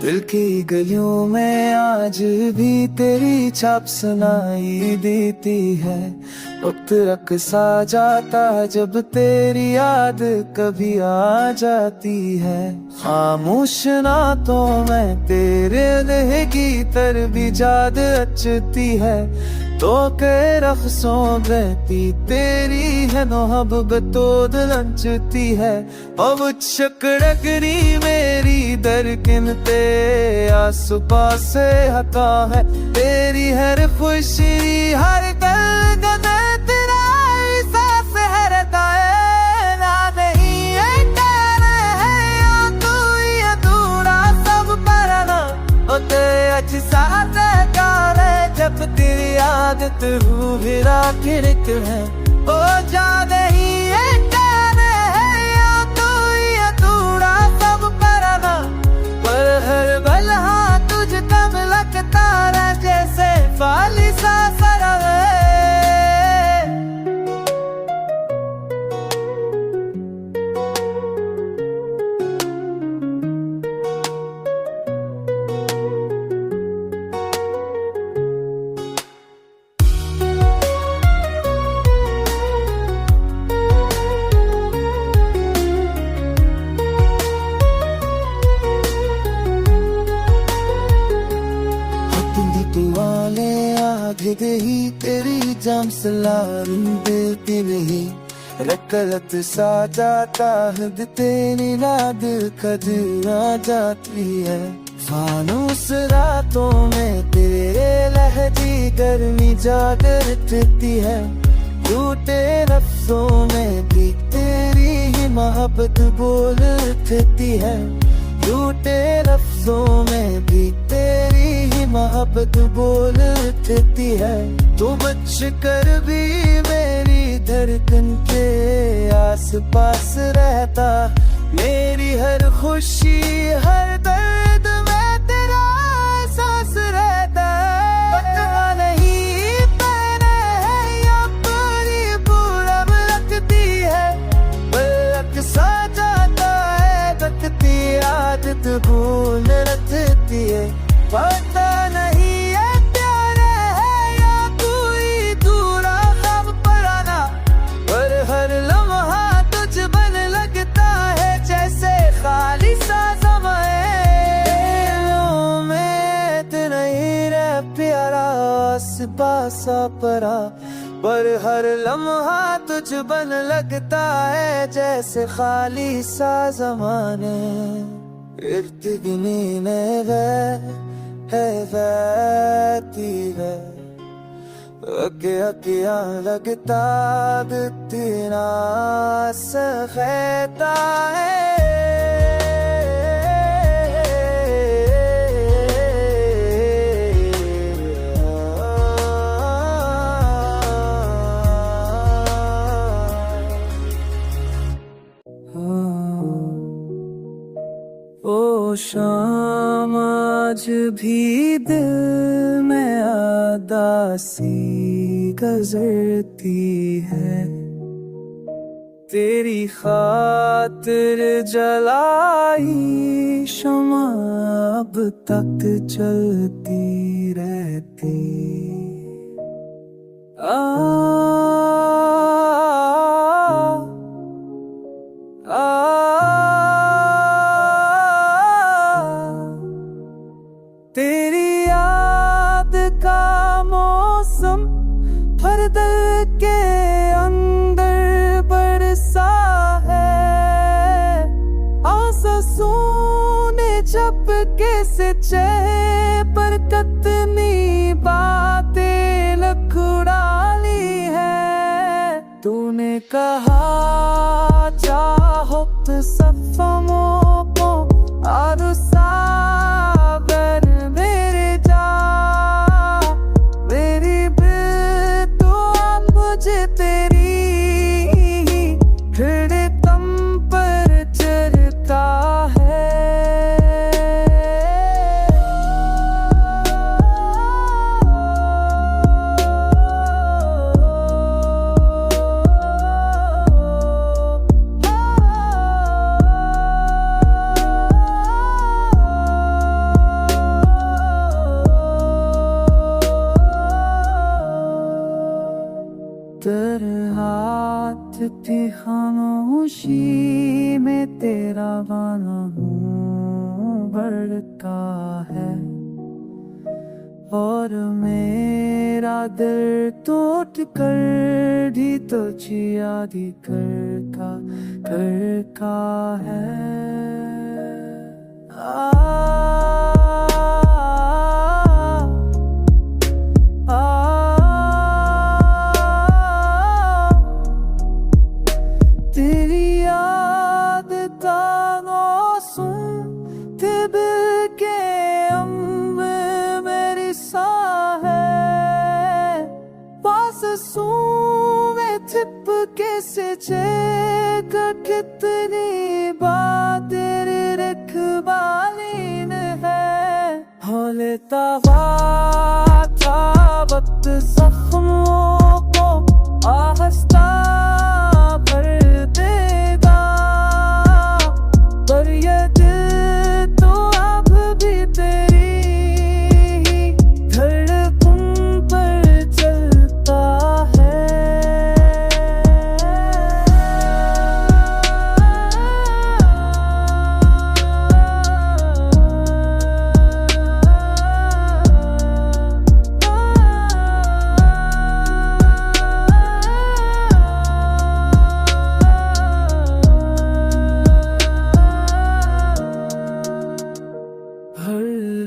दिल की गलियों में आज भी तेरी छाप सुनाई देती है। वक्त रक्सा जाता जब तेरी याद कभी आ जाती है। खामोश ना तो मैं तेरे लह की तर भी याद अचती है। तो के रख्सों बहती तेरी है मोहब्बत लंचती है। अब चकड़करी मेरी दरकिन ते आस पास से हटा है। तेरी हर खुशी हर कल गदर तेरा एहसास है रहता है। ना नहीं है कहना है या तू ये अधूरा सब परना होते अच्छी साथ काले जब तेरी आदत रूह भिरा खिड़क है। ओ जा नहीं है कहना है या तू ये अधूरा सब परना पर हर पल हाँ तुझ तब लगता रहे जैसे फाली सा सरवे। वाले आगे ही तेरी जाम सलाम देती नहीं। रकलत सा जाता हद तेरी याद कद आ जाती है। फानूस रातों में तेरे लहजी गर्मी जागर उठती है। टूटे लफ्जों में भी तेरी ही मोहब्बत बोल उठती है। टूटे लफ्जों में भी तेरी ही मोहब्बत बोल उठती है। तू बच कर भी मेरी धड़कन के आस पास रहता। मेरी हर खुशी हर दर्द में तेरा एहसास रहता। पता नहीं पहने है या पूरी पूरब लगती है। पलक सा जाता है तकती आदत भूल रखती है। पता नहीं है प्यार है या कोई दूरा ख्वाब पराना पर हर लम्हा तुझ बन लगता है जैसे खाली सा समय। में तेरा ही रह प्यारा आस पास परा पर हर लम्हा तुझ बन लगता है जैसे खाली सा ज़माने। इर्तिगिनी ने है वैती है अगे अगिया लगता तेरा सफेदा है। ओ शाम आज भी दिल में आदासी गुजरती है। तेरी खातिर जलाई शमा अब तक चलती रहती। तेरी याद का मौसम हर दिल के अंदर बरसा है। आंसू ने झपके से चेहरे पर कितनी बातें लिख डाली है। तूने कहा चाहो तो सफमों को और सागर मेरे जा मेरी बिल तो मुझे तेरी धड़कन पर चढ़ता है। खामोशी में तेरा गाना बढ़ता है और मेरा दिल टूट कर भी तुझे याद करता करता है। तेरी याद तानों सुनते बिल के अम्ब मेरी सा है पास में चिपके से चेक कितनी बात तेरी रखवालीन है। हो लेता था वक्त जख्मों को आहस्ता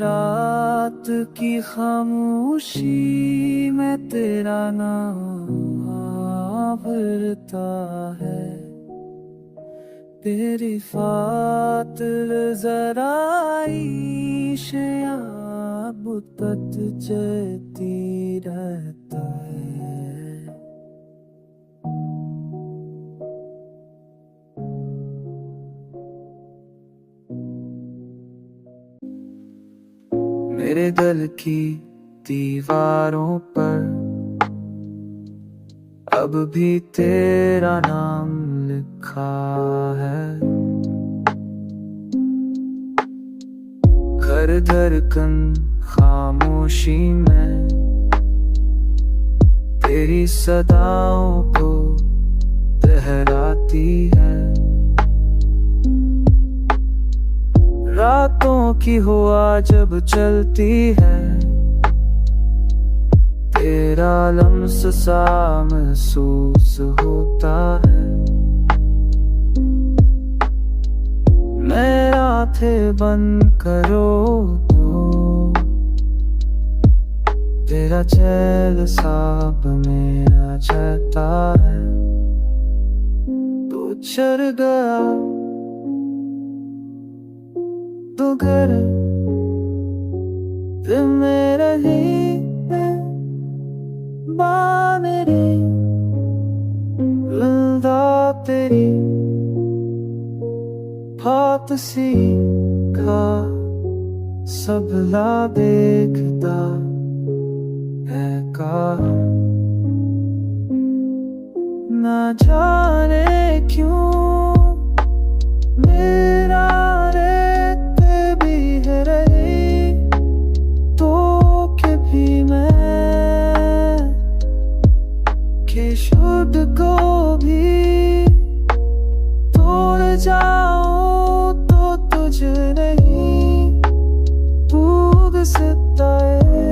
रात की खामोशी में तेरा नाम भरता है। तेरी फातिल जराई शयाब तत चलती रहता है। मेरे दिल की दीवारों पर अब भी तेरा नाम लिखा है। हर धड़कन खामोशी में तेरी सदाओं को दोहराती है। रातों की हुआ जब चलती है तेरा लम्स सा महसूस होता है। मैं आंखें बंद करो तो तेरा चैल साब में आ जाता है। तू चढ़ गया तो घर फिर मेरा ही मेरी लंदा तेरी फात सी का सबला देखता है का ना जाने क्यों मेरा शुद्ध को भी तोड़ जाऊं तो तुझे नहीं भूल सकता है।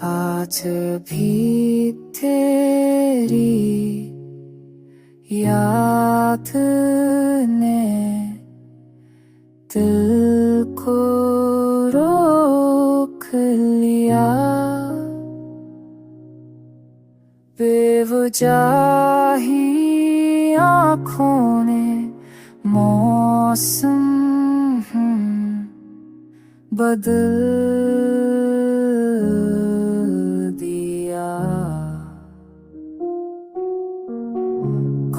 आज भी तेरी याद ने दिल को रोक लिया। बेवजह ही आँखों ने मौसम बदल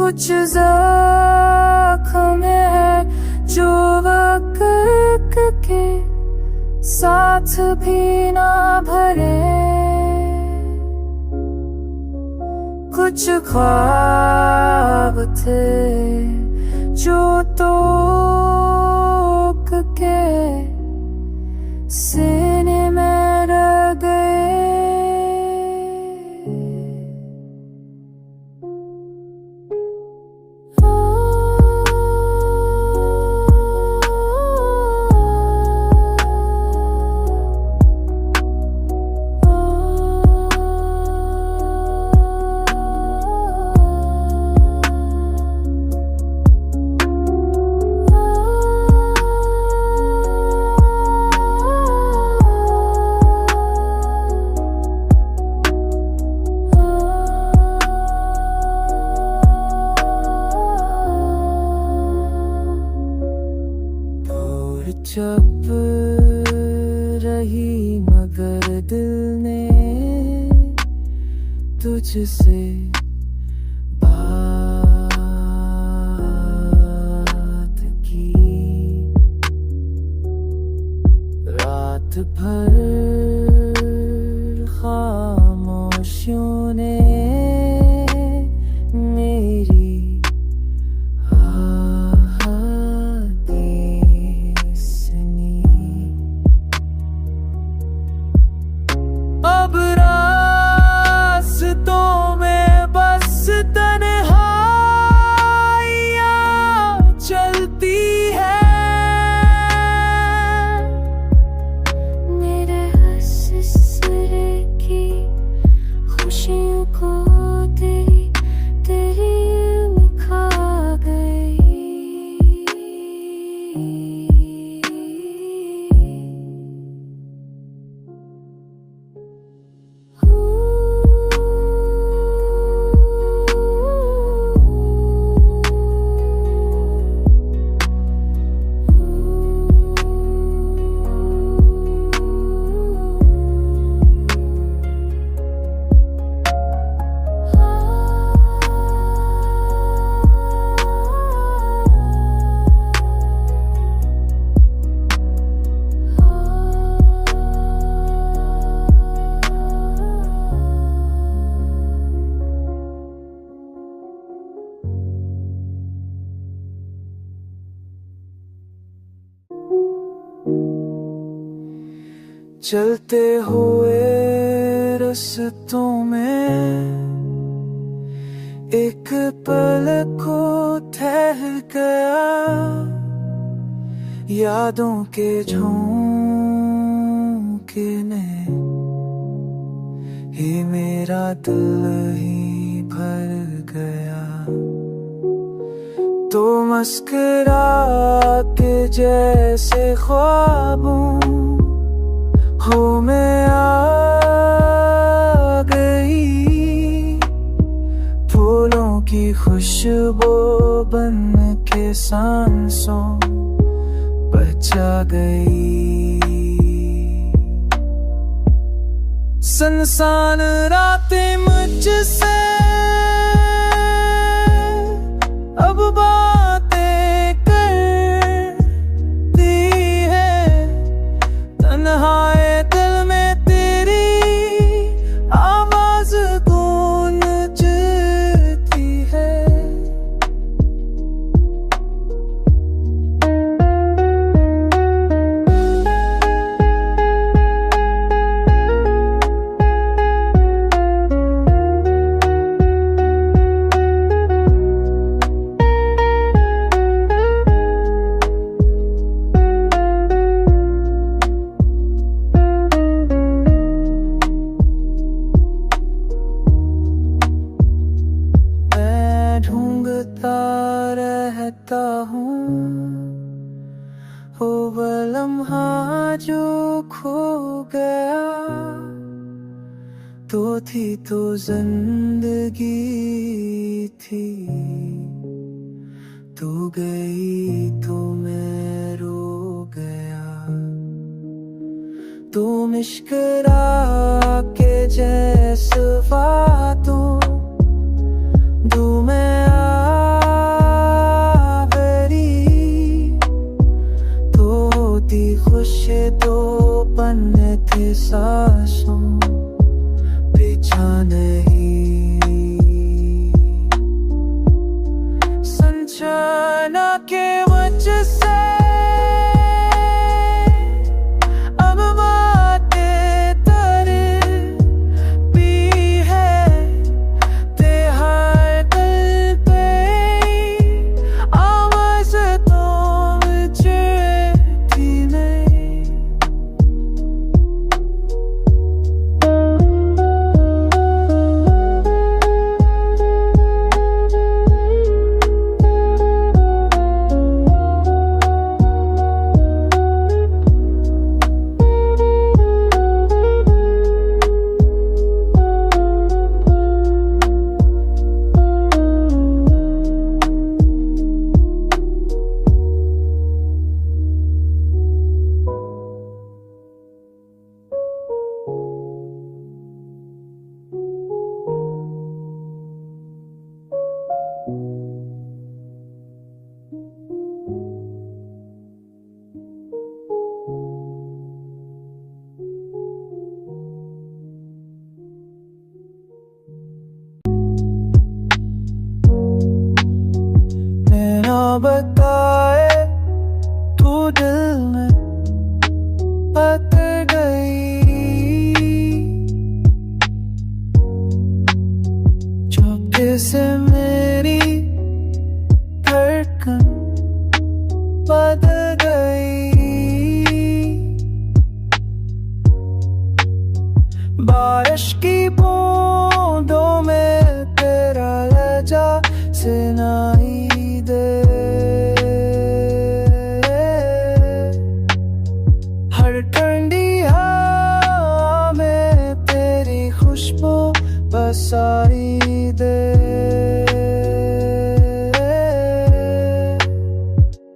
कुछ जख्म है जो वक्त के साथ भी ना भरे, कुछ ख्वाब थे जो तोक के सीने में रह गए। जब रही मगर दिल ने तुझसे बात की, रात भर खामोशियों ने मेरी अब रास्तों में बस तन्हाइयाँ चलती है, मेरे हंसरे की खुशियों को तेरी खा गई। चलते हुए रास्तों में एक पल को ठहर गया, यादों के झोंके ने ही मेरा दिल ही भर गया। तो मुस्कुरा के जैसे ख्वाबों हो में आ गई, फूलों की खुशबू बन के सांसों बचा गई। सुनसान रातें मुझसे अब बातें करती है, तन्हाई दिल में तेरी आवाज गूंजती है। रहता हूँ वो लम्हा जो खो गया, तो थी तो जिंदगी थी, तू गई तो मैं रो गया। तू मुस्कुरा के जैसे बातों दू मैं खुश तो थे सांसों पीछा नहीं, संचाना के वजह से अब बातें तर भी है तेहार दिल पे, आवाज़ तो थी नहीं। बताए तू दिल में बत गई, चुपके से मेरी धड़कन बदल गई। बारिश की बूंदों में तेरा लहजा सुनाई दे, हर ठंडी हवा में तेरी खुशबू बसाई दे।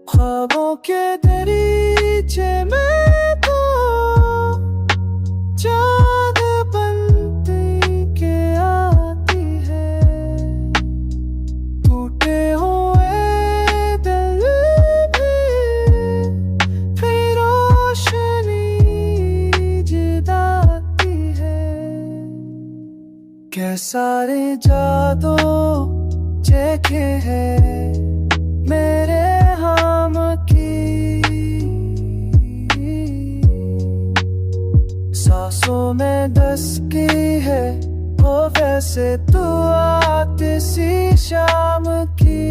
ख्वाबों के दरीचे में तो चाँद बनती के आती है, टूटे हुए दिल में फिर रोशनी जगाती है। कैसा रे जादू चेखे है मेरे हम की, सांसों में दस्तकी है वो वैसे तू आती सी शाम की।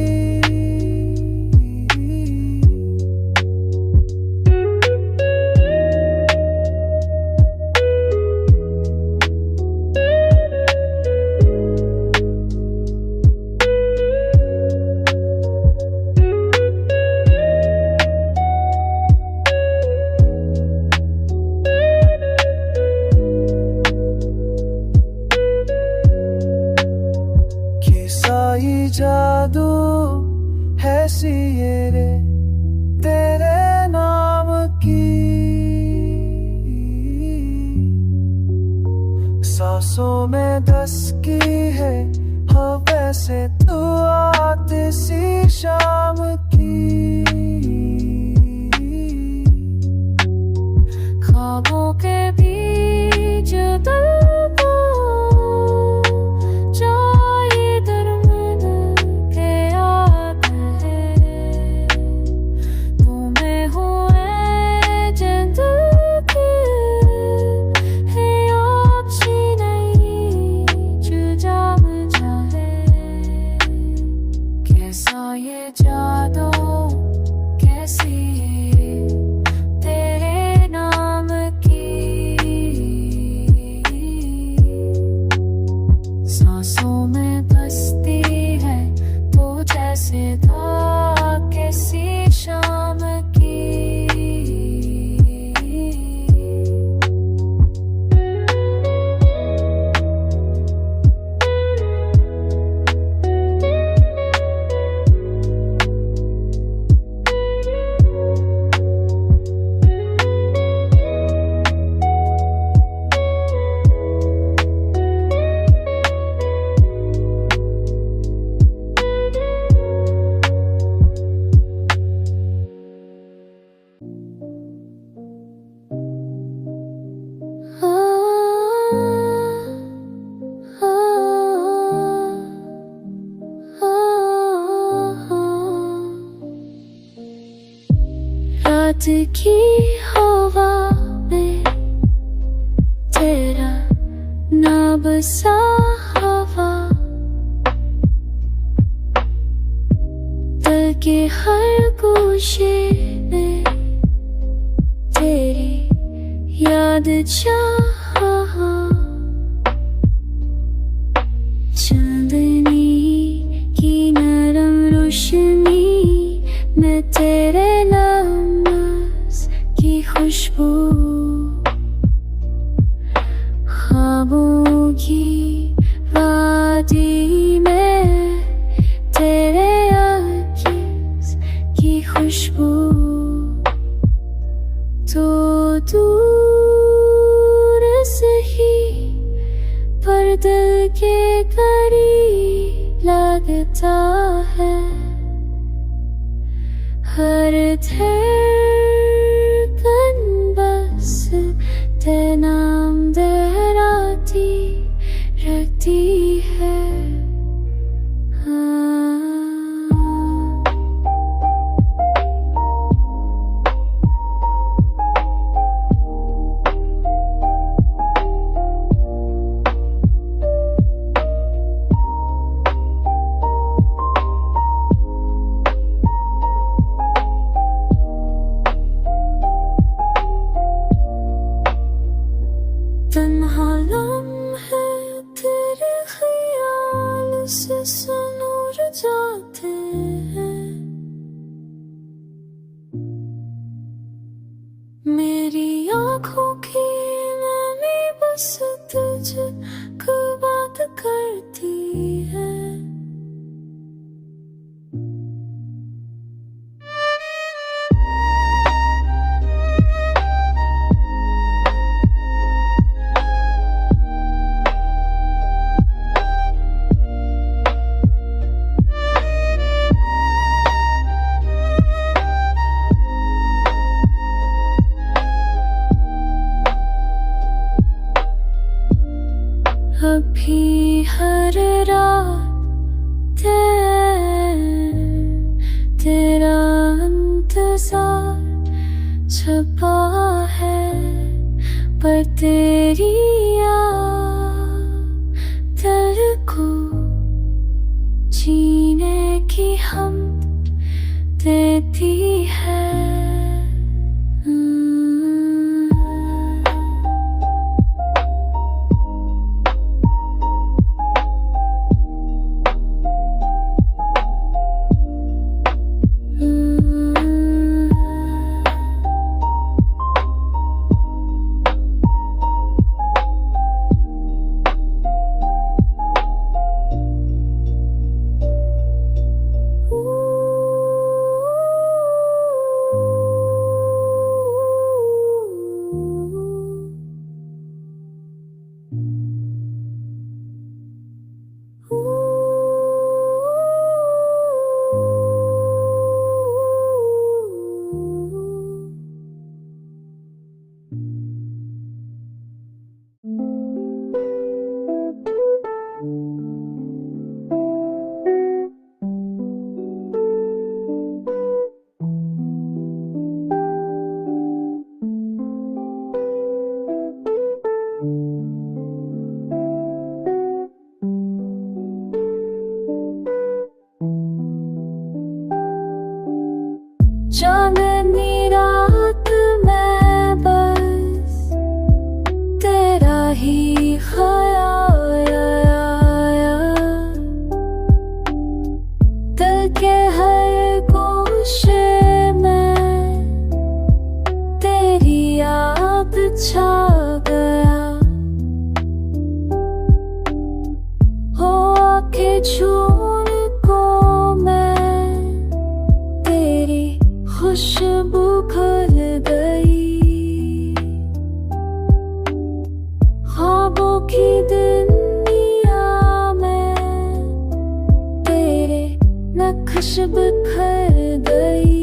ये जादू है सी ये रे तेरे नाम की, सांसों में दस्तकी है हो वैसे तू आती सी शाम की। ख्वाबों के बीच दिल को ये जादू कैसी तेरे नाम की। रात की हवा में तेरा नाम सा हवा, दिल के हर गोशे में तेरी याद चाहा। चांदनी की नरम रोशनी में तेरे नमाज़ की खुशबू, ख्वाबों की वादी में तेरे अकीस की खुशबू। तो दूर सही पर दिल के करीब लगता है, हर धड़कन बस तेरा नाम दोहराती रहती है। तन्हा लम्हे तेरे ख्याल से सुनूर जाते हैं, मेरी आँखों की नमी बस तुझको बात करती है। अभी हर रात तेरा इंतजार छपा है, पर तेरी याद दिल को जीने की हम देती है। चांदनी रात में बस तेरा ही ख्याल आया, दिल के हर गोशे में तेरी याद छा गया। हो आके छून को मैं तेरी खुशबू खुल गई, ख्वाबों की दुनिया में तेरे नक्श बिखर गई।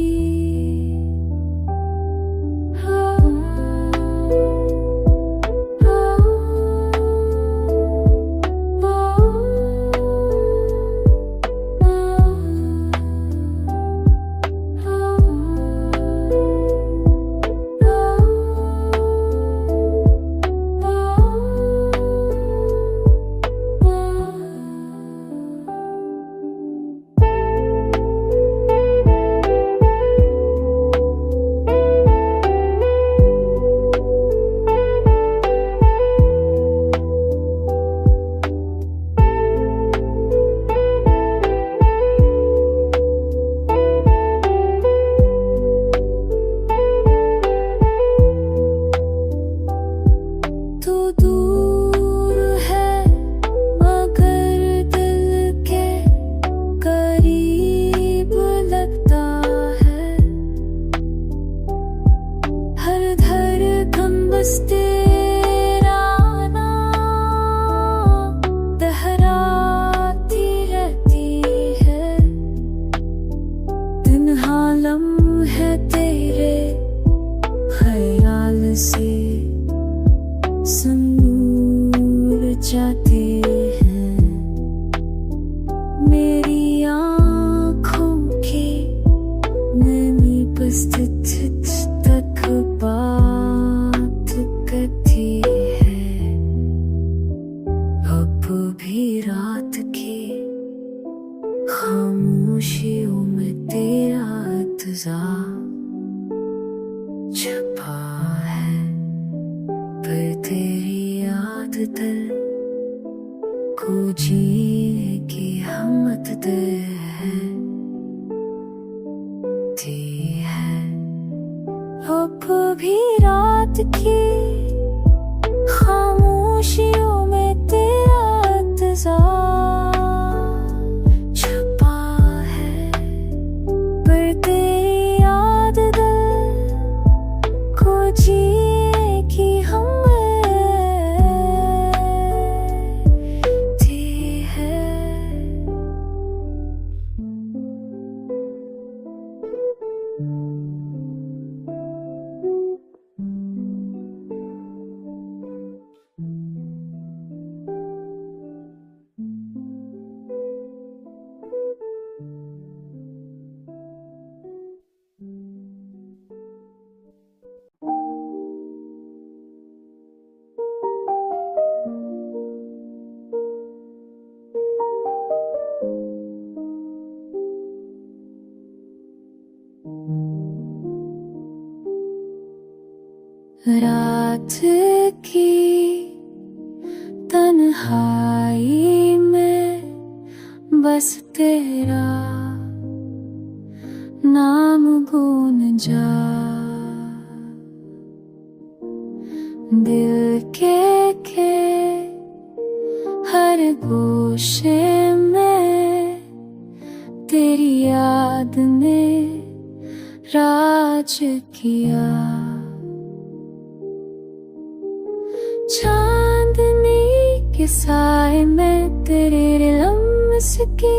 नूर जाते हैं मेरी आँखों की नमी बस तुझ तक बात करती है। अब भी रात की खामोशियों में तेरा इंतजार छुपा है, पर तेरी याद दिल को जीने की हिम्मत देती है। अब भी रात की खामोशियों में तेरा इंतजार छुपा है, पर तेरी याद दिल को जीने की हिम्मत दी है। रात की तन्हाई में बस तेरा नाम गूंज जा, दिल के हर गोशे में तेरी याद ने राज किया। चांदनी के साए में तेरे लम्स की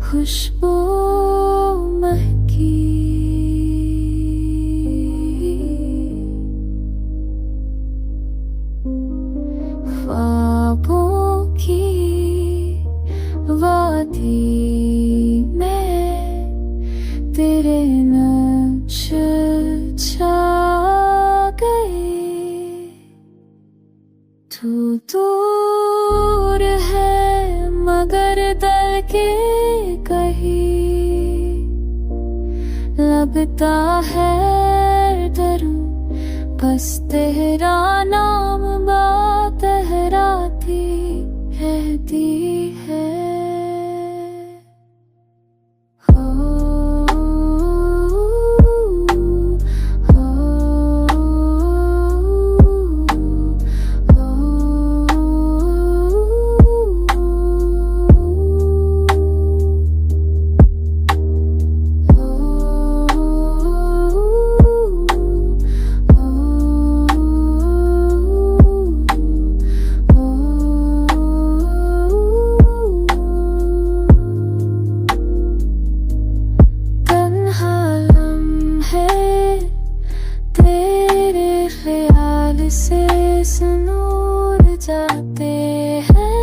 खुशबू महकी। ख्वाबों की वादी में तेरे नक्श छा गए। तू दूर है मगर दिल के कहीं लगता है डरूं, बस तेरा नाम बात लहराती रहती है। से नूर जाते हैं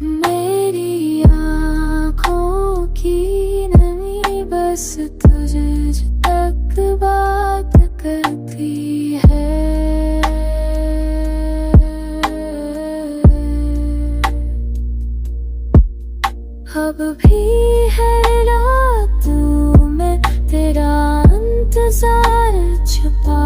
मेरी आँखों की नमी बस तुझ तक बात करती है। अब भी है रातों में तेरा इंतजार छुपा